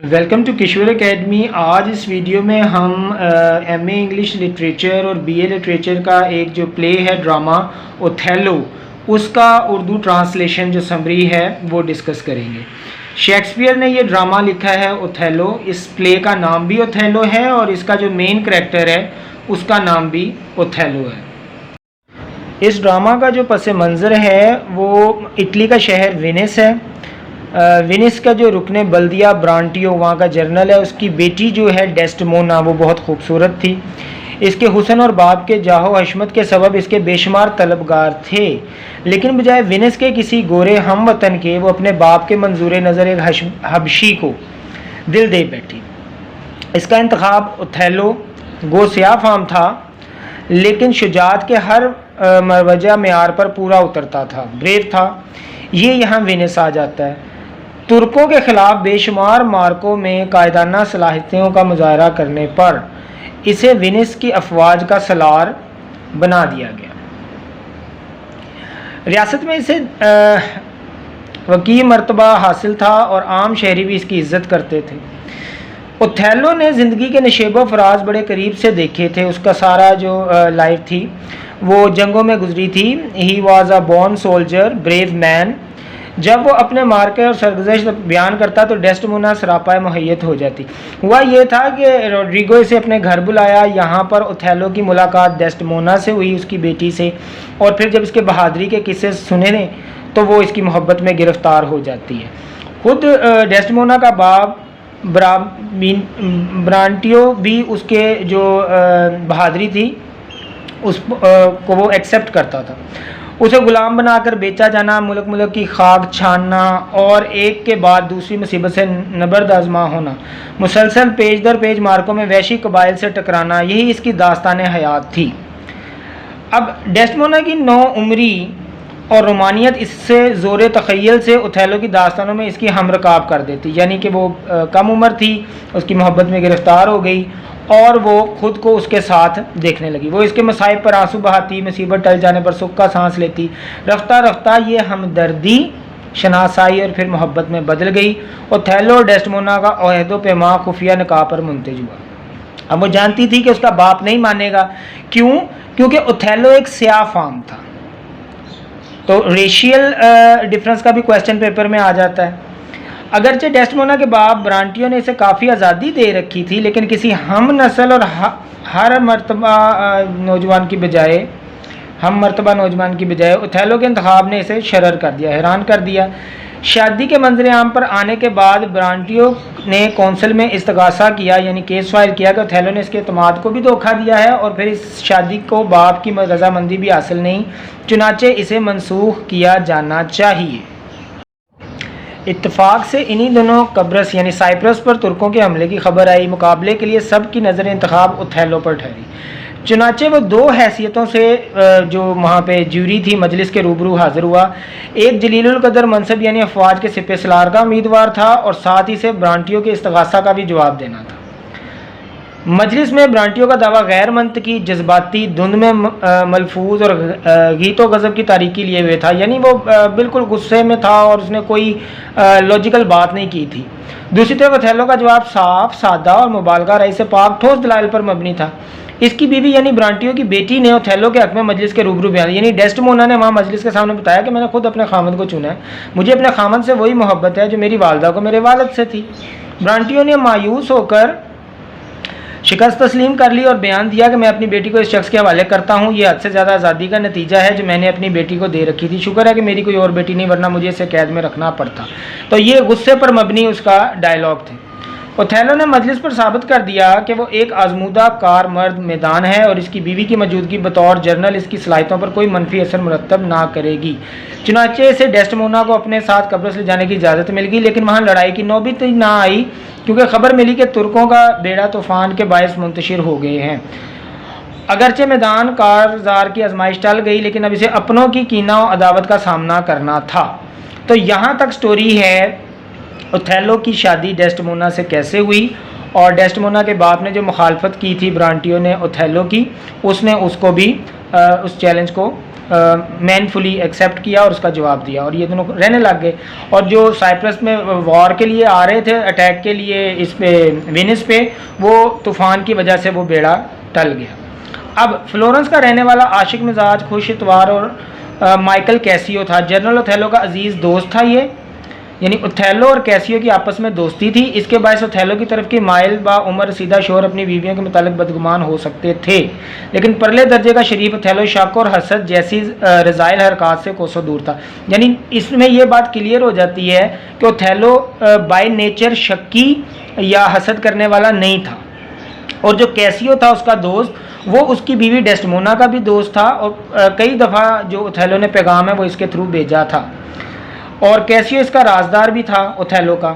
Welcome to Kishore academy. آج اس video میں ہم ایم اے انگلش لٹریچر اور بی اے لٹریچر کا ایک جو پلے ہے ڈرامہ اوتھیلو، اس کا اردو ٹرانسلیشن جو سمری ہے وہ ڈسکس کریں گے۔ شیکسپیئر نے یہ ڈرامہ لکھا ہے اوتھیلو، اس پلے کا نام بھی اوتھیلو ہے اور اس کا جو مین کریکٹر ہے اس کا نام بھی اوتھیلو ہے۔ اس ڈرامہ کا جو پس منظر ہے وہ اٹلی کا شہر وینس ہے۔ وینس کا جو رکن بلدیہ برانٹیو وہاں کا جنرل ہے، اس کی بیٹی جو ہے ڈیسٹمونا وہ بہت خوبصورت تھی۔ اس کے حسن اور باپ کے جاہ و حشمت کے سبب اس کے بے شمار طلبگار تھے، لیکن بجائے وینس کے کسی گورے ہم وطن کے وہ اپنے باپ کے منظور نظر ایک حبشی کو دل دے بیٹھی۔ اس کا انتخاب اوتھیلو گو سیاہ فام تھا، لیکن شجاعت کے ہر مروجہ معیار پر پورا اترتا تھا، بریو تھا۔ یہ یہاں وینس آ جاتا ہے۔ ترکوں کے خلاف بے شمار مارکوں میں قائدانہ صلاحیتوں کا مظاہرہ کرنے پر اسے وینس کی افواج کا سالار بنا دیا گیا۔ ریاست میں اسے وقی مرتبہ حاصل تھا اور عام شہری بھی اس کی عزت کرتے تھے۔ اوتھیلو نے زندگی کے نشیب و فراز بڑے قریب سے دیکھے تھے۔ اس کا سارا جو لائف تھی وہ جنگوں میں گزری تھی۔ He was a born soldier, brave man. جب وہ اپنے مارکے اور سرگزشت بیان کرتا تو ڈیسٹمونا سراپا محیط ہو جاتی۔ ہوا یہ تھا کہ روڈریگو اسے اپنے گھر بلایا۔ یہاں پر اوتھیلو کی ملاقات ڈیسٹمونا سے ہوئی، اس کی بیٹی سے، اور پھر جب اس کے بہادری کے قصے سنے نے تو وہ اس کی محبت میں گرفتار ہو جاتی ہے۔ خود ڈیسٹمونا کا باپ برانٹیو بھی اس کے جو بہادری تھی اس کو وہ ایکسیپٹ کرتا تھا۔ اسے غلام بنا کر بیچا جانا، ملک ملک کی خاک چھاننا اور ایک کے بعد دوسری مصیبت سے نبرد آزما ہونا، مسلسل پیج در پیج مارکوں میں وحشی قبائل سے ٹکرانا، یہی اس کی داستان حیات تھی۔ اب ڈیسٹمونا کی نو عمری اور رومانیت اس سے زور تخیل سے اوتھیلو کی داستانوں میں اس کی ہم رکاب کر دیتی، یعنی کہ وہ کم عمر تھی، اس کی محبت میں گرفتار ہو گئی اور وہ خود کو اس کے ساتھ دیکھنے لگی۔ وہ اس کے مصائب پر آنسو بہاتی، مصیبت ٹل جانے پر سکھ کا سانس لیتی۔ رفتہ رفتہ یہ ہمدردی، شناسائی اور پھر محبت میں بدل گئی۔ اوتھیلو اور ڈیسٹمونا کا عہد و پیمان خفیہ نکاح پر منتج ہوا۔ اب وہ جانتی تھی کہ اس کا باپ نہیں مانے گا۔ کیوں؟ کیونکہ اوتھیلو ایک سیاہ فام تھا، تو ریشیل ڈفرنس کا بھی کویسچن پیپر میں آ جاتا ہے۔ اگرچہ ڈیسٹمونا کے باپ برانٹیو نے اسے کافی آزادی دے رکھی تھی، لیکن کسی ہم نسل اور ہر مرتبہ نوجوان کی بجائے اوتھیلو کے انتخاب نے اسے شرر کر دیا، حیران کر دیا۔ شادی کے منظر عام پر آنے کے بعد برانٹیو نے کونسل میں استغاثہ کیا، یعنی کیس فائل کیا کہ اوتھیلو نے اس کے اعتماد کو بھی دھوکہ دیا ہے اور پھر اس شادی کو باپ کی رضامندی بھی حاصل نہیں، چنانچہ اسے منسوخ کیا جانا چاہیے۔ اتفاق سے انہی دنوں قبرص یعنی سائپرس پر ترکوں کے حملے کی خبر آئی۔ مقابلے کے لیے سب کی نظر انتخاب اوتھیلو پر ٹھہری، چنانچہ وہ دو حیثیتوں سے جو وہاں پہ جیوری تھی مجلس کے روبرو حاضر ہوا۔ ایک جلیل القدر منصب یعنی افواج کے سپہ سالار کا امیدوار تھا اور ساتھ ہی سے برانٹیو کے استغاثہ کا بھی جواب دینا تھا۔ مجلس میں برانٹیو کا دعویٰ غیر منطقی، جذباتی، دھند میں ملفوظ اور غیرت و غضب کی تاریکی لیے ہوئے تھا، یعنی وہ بالکل غصے میں تھا اور اس نے کوئی لاجیکل بات نہیں کی تھی۔ دوسری طرف اوتھیلو کا جواب صاف، سادہ اور مبالغہ رئیس پاک ٹھوس دلائل پر مبنی تھا۔ اس کی بیوی یعنی برانٹیو کی بیٹی نے اوتھیلو کے حق میں مجلس کے روبرو بیان، یعنی ڈیسٹمونا نے وہاں مجلس کے سامنے بتایا کہ میں نے خود اپنے خامند کو چنا ہے، مجھے اپنے خامند سے وہی محبت ہے جو میری والدہ کو میرے والد سے تھی۔ برانٹیو نے مایوس ہو کر شکست تسلیم کر لی اور بیان دیا کہ میں اپنی بیٹی کو اس شخص کے حوالے کرتا ہوں، یہ حد سے زیادہ آزادی کا نتیجہ ہے جو میں نے اپنی بیٹی کو دے رکھی تھی، شکر ہے کہ میری کوئی اور بیٹی نہیں ورنہ مجھے اسے قید میں رکھنا پڑتا۔ تو یہ غصے پر مبنی اس کا ڈائلاگ تھے۔ اوتھیلو نے مجلس پر ثابت کر دیا کہ وہ ایک آزمودہ کار مرد میدان ہے اور اس کی بیوی کی موجودگی بطور جنرل اس کی صلاحیتوں پر کوئی منفی اثر مرتب نہ کرے گی۔ چنانچہ اسے ڈیسٹمونا کو اپنے ساتھ قبرص لے جانے کی اجازت مل گئی، لیکن وہاں لڑائی کی نوبت نہ آئی کیونکہ خبر ملی کہ ترکوں کا بیڑا طوفان کے باعث منتشر ہو گئے ہیں۔ اگرچہ میدان کارزار کی آزمائش ٹل گئی، لیکن اب اسے اپنوں کی کینہ و عداوت کا سامنا کرنا تھا۔ تو یہاں تک سٹوری ہے اوتھیلو کی شادی ڈیسٹمونا سے کیسے ہوئی، اور ڈیسٹمونا کے باپ نے جو مخالفت کی تھی برانٹیو نے اوتھیلو کی، اس نے اس کو بھی اس چیلنج کو مینفلی ایکسیپٹ کیا اور اس کا جواب دیا اور یہ دونوں رہنے لگ گئے. اور جو سائپرس میں وار کے لیے آ رہے تھے اٹیک کے لیے اس پہ وینس پہ, وہ طوفان کی وجہ سے وہ بیڑا ٹل گیا. اب فلورنس کا رہنے والا عاشق مزاج, خوش اتوار اور مائیکل کیسیو تھا. جنرل اوتھیلو کا عزیز دوست تھا یہ, یعنی اوتھیلو اور کیسیو کی آپس میں دوستی تھی. اس کے باعث اوتھیلو کی طرف کی مائل با عمر سیدھا شوہر اپنی بیویوں کے متعلق بدگمان ہو سکتے تھے, لیکن پرلے درجے کا شریف اوتھیلو شک اور حسد جیسی رذائل حرکات سے کوسوں دور تھا. یعنی اس میں یہ بات کلیئر ہو جاتی ہے کہ اوتھیلو بائی نیچر شکی یا حسد کرنے والا نہیں تھا, اور جو کیسیو تھا اس کا دوست, وہ اس کی بیوی ڈیسڈیمونا کا بھی دوست تھا, اور کئی دفعہ جو اوتھیلو نے پیغام ہے وہ اس کے تھرو بھیجا تھا, اور کیسیو اس کا رازدار بھی تھا اوتھیلو کا.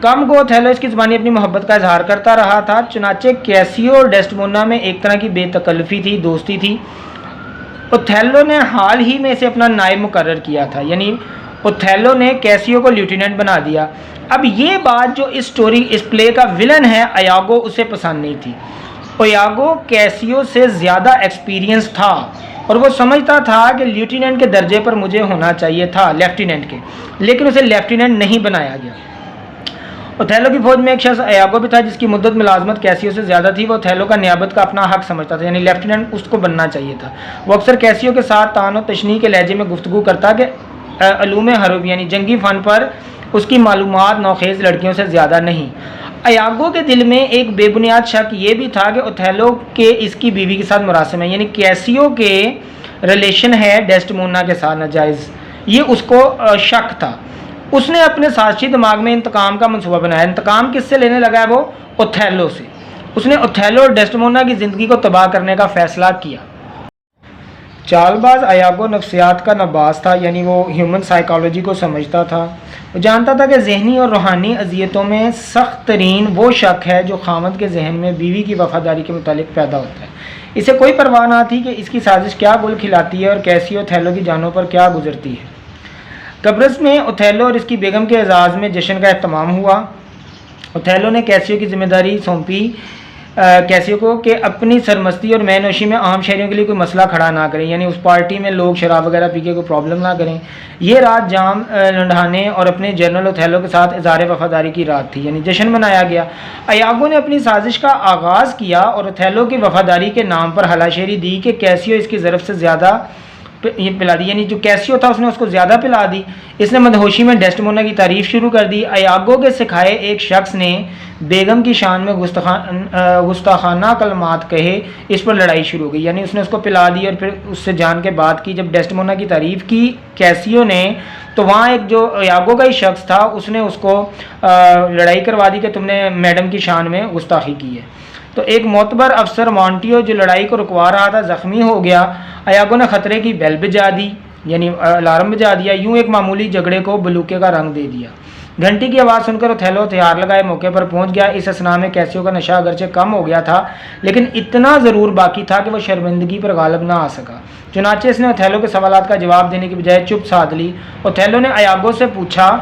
کم کو اوتھیلو اس کی زبانی اپنی محبت کا اظہار کرتا رہا تھا. چنانچہ کیسیو اور ڈیسڈیمونا میں ایک طرح کی بے تکلفی تھی, دوستی تھی. اوتھیلو نے حال ہی میں اسے اپنا نائب مقرر کیا تھا, یعنی اوتھیلو نے کیسیو کو لیوٹیننٹ بنا دیا. اب یہ بات جو اس سٹوری اس پلے کا ولن ہے ایاگو, اسے پسند نہیں تھی. ایاگو کیسیو سے زیادہ ایکسپیرینس تھا اور وہ سمجھتا تھا کہ لیوٹیننٹ کے درجے پر مجھے ہونا چاہیے تھا, لیفٹیننٹ کے, لیکن اسے لیفٹیننٹ نہیں بنایا گیا. اوتھیلو کی فوج میں ایک شخص ایاگو بھی تھا جس کی مدت ملازمت کیسیو سے زیادہ تھی. وہ اوتھیلو کا نیابت کا اپنا حق سمجھتا تھا, یعنی لیفٹیننٹ اس کو بننا چاہیے تھا. وہ اکثر کیسیو کے ساتھ تان و تشنیع کے لہجے میں گفتگو کرتا کہ علوم حرب یعنی جنگی فن پر اس کی معلومات نوخیز لڑکیوں سے زیادہ نہیں. ایاگو کے دل میں ایک بے بنیاد شک یہ بھی تھا کہ اوتھیلو کے اس کی بیوی کے ساتھ مراسم ہے, یعنی کیسیو کے ریلیشن ہے ڈیسڈیمونا کے ساتھ ناجائز, یہ اس کو شک تھا. اس نے اپنے سازشی دماغ میں انتقام کا منصوبہ بنایا. انتقام کس سے لینے لگا ہے وہ؟ اوتھیلو سے. اس نے اوتھیلو اور ڈیسڈیمونا کی زندگی کو تباہ کرنے کا فیصلہ کیا. چال باز ایاگو نفسیات کا نباز تھا, یعنی وہ ہیومن سائیکالوجی کو سمجھتا تھا. وہ جانتا تھا کہ ذہنی اور روحانی اذیتوں میں سخت ترین وہ شک ہے جو خاوند کے ذہن میں بیوی کی وفاداری کے متعلق پیدا ہوتا ہے. اسے کوئی پرواہ نہ تھی کہ اس کی سازش کیا گل کھلاتی ہے اور کیسی اوتھیلو کی جانوں پر کیا گزرتی ہے. قبرص میں اوتھیلو اور اس کی بیگم کے اعزاز میں جشن کا اہتمام ہوا. اوتھیلو نے کیسیو کی ذمہ داری سونپی کیسیو کو کہ اپنی سرمستی اور مے نوشی میں عام شہریوں کے لیے کوئی مسئلہ کھڑا نہ کریں, یعنی اس پارٹی میں لوگ شراب وغیرہ پی کے کوئی پرابلم نہ کریں. یہ رات جام لنڈھانے اور اپنے جنرل اوتھیلو کے ساتھ اظہار وفاداری کی رات تھی, یعنی جشن منایا گیا. ایاگو نے اپنی سازش کا آغاز کیا اور اوتھیلو کی وفاداری کے نام پر ہلا شیری دی کہ کیسیو اس کی ضرب سے زیادہ یہ پلا دی, یعنی جو کیسیو تھا اس نے اس کو زیادہ پلا دی. اس نے مدہوشی میں ڈیسڈیمونا کی تعریف شروع کر دی. ایاگو کے سکھائے ایک شخص نے بیگم کی شان میں گستاخانہ کلمات کہے, اس پر لڑائی شروع ہو گئی, یعنی اس نے اس کو پلا دی اور پھر اس سے جان کے بات کی. جب ڈیسڈیمونا کی تعریف کی کیسیو نے تو وہاں ایک جو ایاگو کا ہی شخص تھا اس نے اس کو لڑائی کروا دی کہ تم نے میڈم کی شان میں گستاخی کی ہے. تو ایک معتبر افسر مونٹیو جو لڑائی کو رکوا رہا تھا زخمی ہو گیا. ایاگو نے خطرے کی بیل بجا دی, یعنی الارم بجا دیا. یوں ایک معمولی جھگڑے کو بلوکے کا رنگ دے دیا. گھنٹی کی آواز سن کر اوتھیلو ہتھیار لگائے موقع پر پہنچ گیا. اس اثنا میں کیسیو کا نشہ اگرچہ کم ہو گیا تھا لیکن اتنا ضرور باقی تھا کہ وہ شرمندگی پر غالب نہ آ سکا. چنانچہ اس نے اوتھیلو کے سوالات کا جواب دینے کی بجائے چپ سادھ لی. اوتھیلو نے ایاگو سے پوچھا,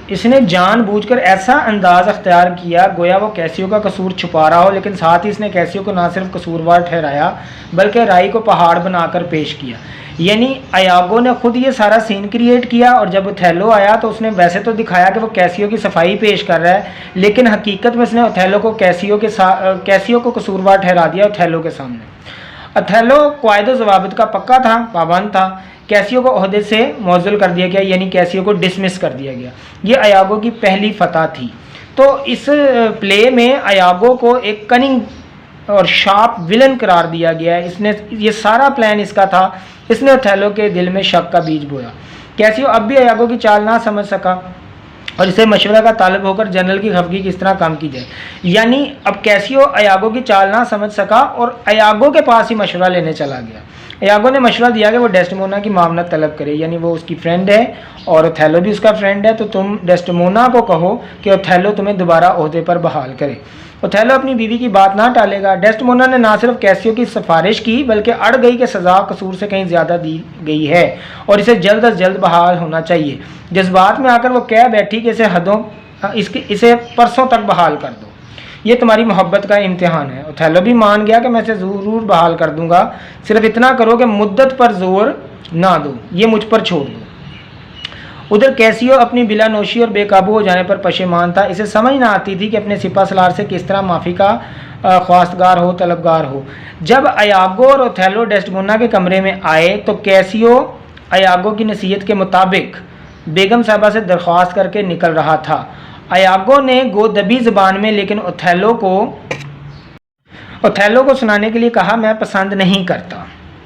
اس نے جان بوجھ کر ایسا انداز اختیار کیا گویا وہ کیسیو کا قصور چھپا رہا ہو, لیکن ساتھ ہی اس نے کیسیو کو نہ صرف قصوروار ٹھہرایا بلکہ رائی کو پہاڑ بنا کر پیش کیا. یعنی ایاگو نے خود یہ سارا سین کریٹ کیا, اور جب اوتھیلو آیا تو اس نے ویسے تو دکھایا کہ وہ کیسیو کی صفائی پیش کر رہا ہے, لیکن حقیقت میں اس نے اوتھیلو کو کیسیو کو قصوروار ٹھہرا دیا اوتھیلو کے سامنے. اوتھیلو قواعد و ضوابط کا پکا تھا, پابند تھا. کیسیو کو عہدے سے معزل کر دیا گیا, یعنی کیسیو کو ڈسمس کر دیا گیا. یہ ایاگو کی پہلی فتح تھی. تو اس پلے میں ایاگو کو ایک کننگ اور شارپ ولن قرار دیا گیا ہے. اس نے یہ سارا پلان اس کا تھا. اس نے اوتھیلو کے دل میں شک کا بیج بویا. کیسیو اب بھی ایاگو کی چال نہ سمجھ سکا اور اسے مشورہ کا طالب ہو کر جنرل کی خفگی کس طرح کم کی جائے. یعنی اب کیسیو ایاگو کی چال نہ سمجھ سکا اور ایاگو کے پاس ہی مشورہ لینے چلا گیا. ایاگو نے مشورہ دیا کہ وہ ڈیسڈیمونا کی معاونت طلب کرے, یعنی وہ اس کی فرینڈ ہے اور اوتھیلو بھی اس کا فرینڈ ہے, تو تم ڈیسڈیمونا کو کہو کہ اوتھیلو تمہیں دوبارہ عہدے پر بحال کرے. اوتھیلو اپنی بیوی کی بات نہ ٹالے گا. ڈیسڈیمونا نے نہ صرف کیسیو کی سفارش کی بلکہ اڑ گئی کہ سزا قصور سے کہیں زیادہ دی گئی ہے اور اسے جلد از جلد بحال ہونا چاہیے. جذبات میں آ کر وہ کہہ بیٹھی کہ اسے پرسوں تک بحال کر دو. یہ تمہاری محبت کا امتحان ہے۔ اوتھیلو بھی مان گیا کہ میں اسے ضرور بحال کر دوں گا، صرف اتنا کرو کہ مدت پر زور نہ دو، یہ مجھ پر چھوڑ دو۔ ادھر کیسیو اپنی بلا نوشی اور بے قابو ہو جانے پر پشیمان تھا، اسے سمجھ نہ آتی تھی کہ اپنے سپہ سالار سے کس طرح معافی کا خواستگار ہو، طلبگار ہو۔ جب ایاگو اور اوتھیلو ڈیسڈیمونا کے کمرے میں آئے تو کیسیو ایاگو کی نصیحت کے مطابق بیگم صاحبہ سے درخواست کر کے نکل رہا تھا۔ ایاگو نے گو دبی زبان میں لیکن اوتھیلو کو سنانے کے لیے کہا، میں پسند نہیں کرتا۔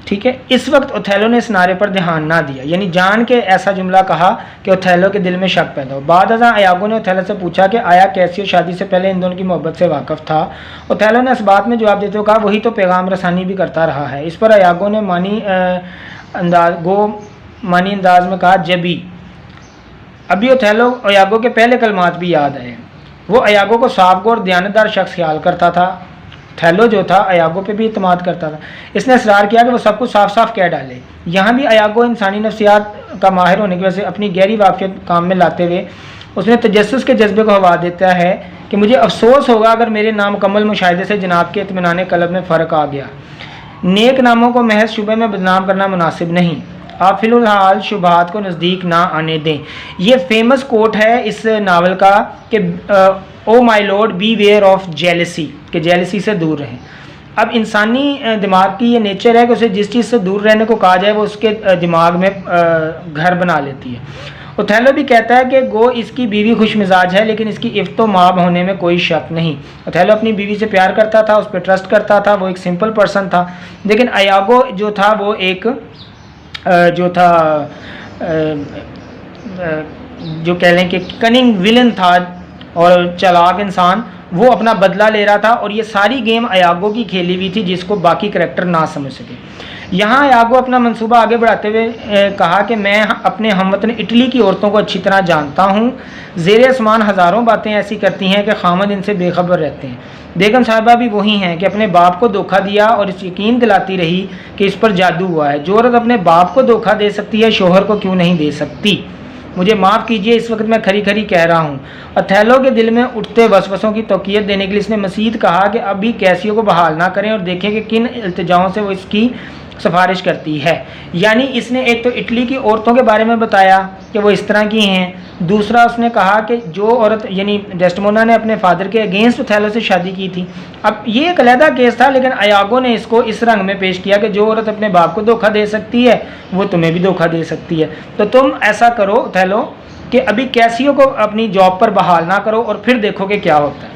ٹھیک ہے، اس وقت اوتھیلو نے اس نعرے پر دھیان نہ دیا، یعنی جان کے ایسا جملہ کہا کہ اوتھیلو کے دل میں شک پیدا ہو۔ بعد ازاں ایاگو نے اوتھیلو سے پوچھا کہ آیا کیسیو شادی سے پہلے ان دونوں کی محبت سے واقف تھا؟ اوتھیلو نے اس بات میں جواب دیتے ہوئے کہا، وہی تو پیغام رسانی بھی کرتا رہا ہے۔ اس پر ایاگو نے مانی انداز میں کہا، جبھی ابھی اوتھیلو ایاگو کے پہلے کلمات بھی یاد آئے۔ وہ ایاگو کو صاف گو اور دیانتدار شخص خیال کرتا تھا۔ اوتھیلو جو تھا ایاگو پہ بھی اعتماد کرتا تھا۔ اس نے اصرار کیا کہ وہ سب کچھ صاف صاف کہہ ڈالے۔ یہاں بھی ایاگو انسانی نفسیات کا ماہر ہونے کی وجہ سے اپنی گہری واقفیت کام میں لاتے ہوئے اس نے تجسس کے جذبے کو ہوا دیتا ہے کہ مجھے افسوس ہوگا اگر میرے نامکمل مشاہدے سے جناب کے اطمینان قلب میں فرق آ گیا۔ نیک ناموں کو محض شبہ میں بدنام کرنا مناسب نہیں، آپ فی الحال شبہات کو نزدیک نہ آنے دیں۔ یہ فیمس کوٹ ہے اس ناول کا کہ O my lord beware of jealousy, کہ جیلسی سے دور رہیں۔ اب انسانی دماغ کی یہ نیچر ہے کہ اسے جس چیز سے دور رہنے کو کہا جائے وہ اس کے دماغ میں گھر بنا لیتی ہے۔ اوتھیلو بھی کہتا ہے کہ گو اس کی بیوی خوش مزاج ہے لیکن اس کی عفت و ماب ہونے میں کوئی شک نہیں۔ اوتھیلو اپنی بیوی سے پیار کرتا تھا، اس پہ ٹرسٹ کرتا تھا، وہ ایک سمپل پرسن تھا، لیکن ایاگو جو تھا وہ ایک جو کہہ لیں کہ کننگ ویلن تھا اور چالاک انسان، وہ اپنا بدلہ لے رہا تھا اور یہ ساری گیم ایاگو کی کھیلی ہوئی تھی جس کو باقی کریکٹر نہ سمجھ سکے۔ یہاں ایاگو اپنا منصوبہ آگے بڑھاتے ہوئے کہا کہ میں اپنے ہم وطن اٹلی کی عورتوں کو اچھی طرح جانتا ہوں، زیر آسمان ہزاروں باتیں ایسی کرتی ہیں کہ خامد ان سے بے خبر رہتے ہیں۔ بیگم صاحبہ بھی وہی ہیں کہ اپنے باپ کو دھوکہ دیا اور اس یقین دلاتی رہی کہ اس پر جادو ہوا ہے۔ جو عورت اپنے باپ کو دھوکہ دے سکتی ہے شوہر کو کیوں نہیں دے سکتی؟ مجھے معاف کیجئے، اس وقت میں کھری کھری کہہ رہا ہوں۔ اوتھیلو کے دل میں اٹھتے وسوسوں کی توقیت دینے کے لیے اس نے مزید کہا کہ ابھی کیسیو کو بحال نہ کریں اور دیکھیں کہ کن التجاؤں سے وہ اس کی سفارش کرتی ہے۔ یعنی اس نے ایک تو اٹلی کی عورتوں کے بارے میں بتایا کہ وہ اس طرح کی ہیں، دوسرا اس نے کہا کہ جو عورت یعنی ڈیسڈیمونا نے اپنے فادر کے اگینسٹ اوتھیلو سے شادی کی تھی۔ اب یہ ایک علیحدہ کیس تھا لیکن ایاگو نے اس کو اس رنگ میں پیش کیا کہ جو عورت اپنے باپ کو دھوکہ دے سکتی ہے وہ تمہیں بھی دھوکہ دے سکتی ہے، تو تم ایسا کرو اوتھیلو کہ ابھی کیسیو کو اپنی جاب پر بحال نہ کرو اور پھر دیکھو کہ کیا ہوتا ہے۔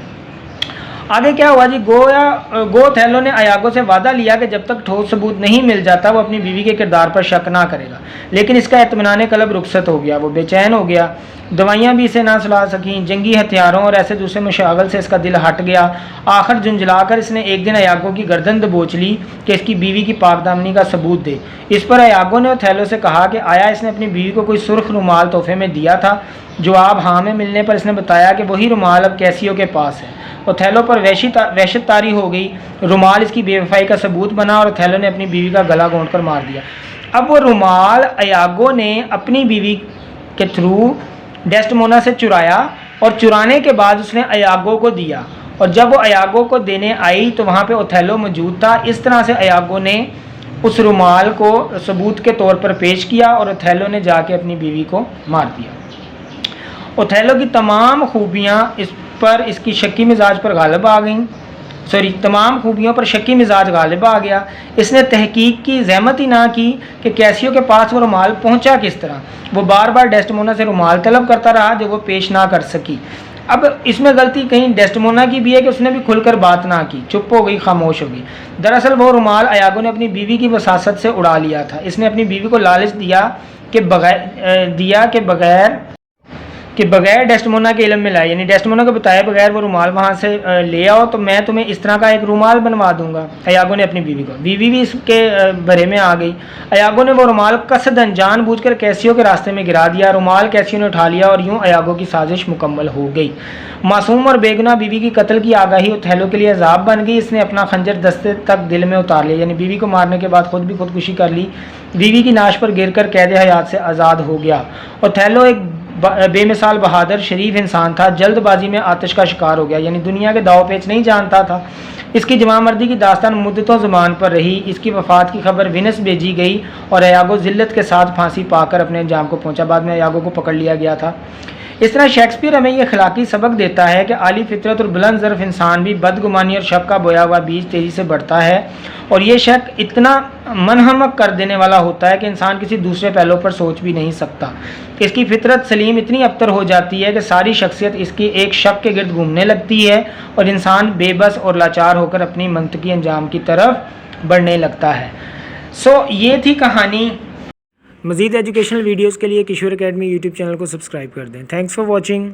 آگے کیا ہوا جی؟ گو اوتھیلو نے ایاگو سے وعدہ لیا کہ جب تک ٹھوس ثبوت نہیں مل جاتا وہ اپنی بیوی کے کردار پر شک نہ کرے گا، لیکن اس کا اطمینان قلب رخصت ہو گیا، وہ بے چین ہو گیا، دوائیاں بھی اسے نہ سلا سکیں، جنگی ہتھیاروں اور ایسے دوسرے مشاغل سے اس کا دل ہٹ گیا۔ آخر جھنجھلا کر اس نے ایک دن ایاگو کی گردن دبوچ لی کہ اس کی بیوی کی پاک دامنی کا ثبوت دے۔ اس پر ایاگو نے اوتھیلو سے کہا کہ آیا اس نے اپنی بیوی کو کوئی سرخ رومال تحفے میں دیا تھا؟ جواب ہاں میں ملنے پر اس نے بتایا کہ وہی رومال اب کیسیو کے پاس ہے۔ اوتھیلو پر وحشت طاری ہو گئی، رومال اس کی بے وفائی کا ثبوت بنا اور اوتھیلو نے اپنی بیوی کا گلا گھونٹ کر مار دیا۔ اب وہ رومال ایاگو نے اپنی بیوی کے تھرو ڈیسڈیمونا سے چرایا اور چرانے کے بعد اس نے ایاگو کو دیا، اور جب وہ ایاگو کو دینے آئی تو وہاں پہ اوتھیلو موجود تھا۔ اس طرح سے ایاگو نے اس رومال کو ثبوت کے طور پر پیش کیا اور اوتھیلو نے جا کے اپنی بیوی کو مار دیا۔ اوتھیلو کی تمام خوبیاں اس کی شکی مزاج پر غالب آ گئیں، تمام خوبیوں پر شکی مزاج غالب آ گیا۔ اس نے تحقیق کی زحمت ہی نہ کی کہ کیسیو کے پاس وہ رومال پہنچا کس طرح۔ وہ بار بار ڈیسڈیمونا سے رومال طلب کرتا رہا جو وہ پیش نہ کر سکی۔ اب اس میں غلطی کہیں ڈیسڈیمونا کی بھی ہے کہ اس نے بھی کھل کر بات نہ کی، چپ ہو گئی، خاموش ہو گئی۔ دراصل وہ رومال ایاگو نے اپنی بیوی کی وساست سے اڑا لیا تھا۔ اس نے اپنی بیوی کو لالچ دیا کہ بغیر ڈیسڈیمونا کے علم میں لائے، یعنی ڈیسڈیمونا کو بتائے بغیر وہ رومال وہاں سے لے آؤ تو میں تمہیں اس طرح کا ایک رومال بنوا دوں گا۔ ایاگو نے اپنی بیوی بھی اس کے بھرے میں آ گئی۔ ایاگو نے وہ رومال قصداً جان بوجھ کر کیسیو کے راستے میں گرا دیا، رومال کیسیو نے اٹھا لیا اور یوں ایاگو کی سازش مکمل ہو گئی۔ معصوم اور بے گناہ بیوی کی قتل کی آگاہی اوتھیلو کے لیے عذاب بن گئی۔ اس نے اپنا خنجر دستے تک دل میں اتار لیا، یعنی بیوی کو مارنے کے بعد خود بھی خودکشی کر لی، بیوی کی ناش پر گر کر قید حیات سے آزاد ہو گیا۔ اوتھیلو ایک بے مثال بہادر شریف انسان تھا، جلد بازی میں آتش کا شکار ہو گیا، یعنی دنیا کے داؤ پیچ نہیں جانتا تھا۔ اس کی جوان مردی کی داستان مدتوں زبان پر رہی۔ اس کی وفات کی خبر وینس بھیجی گئی اور ایاگو ذلت کے ساتھ پھانسی پا کر اپنے انجام کو پہنچا۔ بعد میں ایاگو کو پکڑ لیا گیا تھا۔ اس طرح شیکسپیئر ہمیں یہ اخلاقی سبق دیتا ہے کہ عالی فطرت اور بلند ظرف انسان بھی بدگمانی اور شک کا بویا ہوا بیج تیزی سے بڑھتا ہے، اور یہ شک اتنا منہمک کر دینے والا ہوتا ہے کہ انسان کسی دوسرے پہلو پر سوچ بھی نہیں سکتا۔ اس کی فطرت سلیم اتنی ابتر ہو جاتی ہے کہ ساری شخصیت اس کی ایک شک کے گرد گھومنے لگتی ہے اور انسان بے بس اور لاچار ہو کر اپنی منطقی انجام کی طرف بڑھنے لگتا ہے۔ یہ تھی کہانی۔ مزید ایجوکیشنل ویڈیوز کے لیے کشور اکیڈمی یوٹیوب چینل کو سبسکرائب کر دیں۔ Thanks for watching.